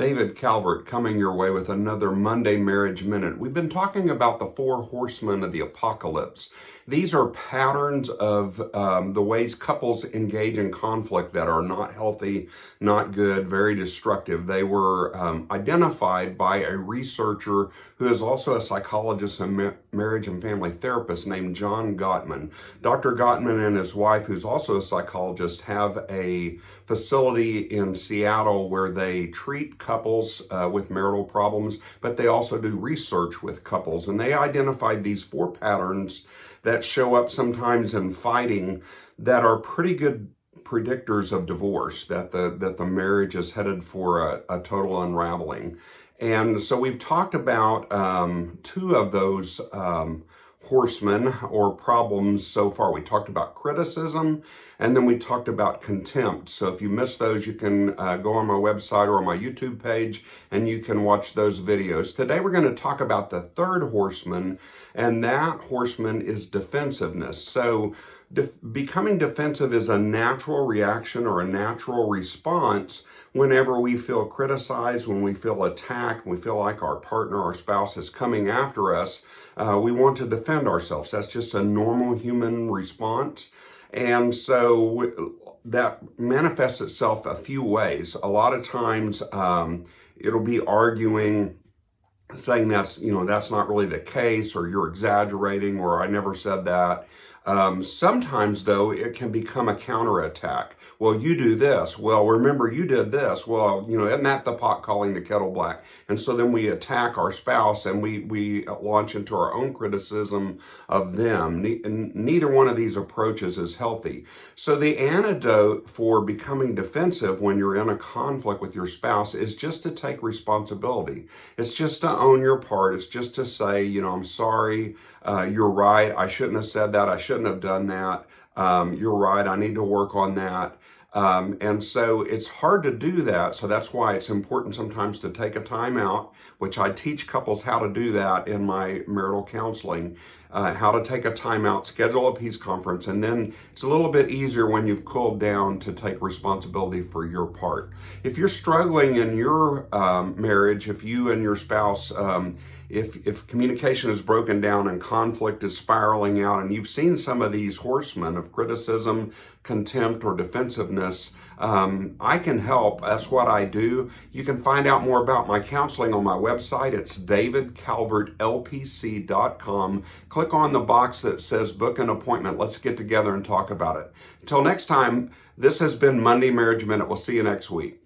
David Calvert coming your way with another Monday Marriage Minute. We've been talking about the four horsemen of the apocalypse. These are patterns of the ways couples engage in conflict that are not healthy, not good, very destructive. They were identified by a researcher who is also a psychologist and marriage and family therapist named John Gottman. Dr. Gottman and his wife, who's also a psychologist, have a facility in Seattle where they treat couples with marital problems, but they also do research with couples. And they identified these four patterns that show up sometimes in fighting that are pretty good predictors of divorce, that the marriage is headed for a total unraveling. And so we've talked about two of those horsemen or problems so far. We talked about criticism, and then we talked about contempt. So if you missed those, you can go on my website or on my YouTube page, and you can watch those videos. Today we're going to talk about the third horseman, and that horseman is defensiveness. So becoming defensive is a natural reaction or a natural response whenever we feel criticized, when we feel attacked, when we feel like our partner, our spouse is coming after us. We want to defend ourselves. That's just a normal human response. And so that manifests itself a few ways. A lot of times it'll be arguing, saying that's not really the case, or you're exaggerating, or I never said that. Sometimes, though, it can become a counterattack. Well, you do this. Well, remember, you did this. Well, isn't that the pot calling the kettle black? And so then we attack our spouse, and we launch into our own criticism of them. Neither one of these approaches is healthy. So the antidote for becoming defensive when you're in a conflict with your spouse is just to take responsibility. It's just to own your part. It's just to say, I'm sorry. You're right. I shouldn't have said that. I shouldn't have done that. You're right. I need to work on that. And so it's hard to do that. So that's why it's important sometimes to take a time out, which I teach couples how to do that in my marital counseling, how to take a time out, schedule a peace conference. And then it's a little bit easier when you've cooled down to take responsibility for your part. If you're struggling in your marriage, if you and your spouse, if communication is broken down and conflict is spiraling out, and you've seen some of these horsemen of criticism, contempt, or defensiveness, I can help. That's what I do. You can find out more about my counseling on my website. It's davidcalvertlpc.com. Click on the box that says book an appointment. Let's get together and talk about it. Until next time, this has been Monday Marriage Minute. We'll see you next week.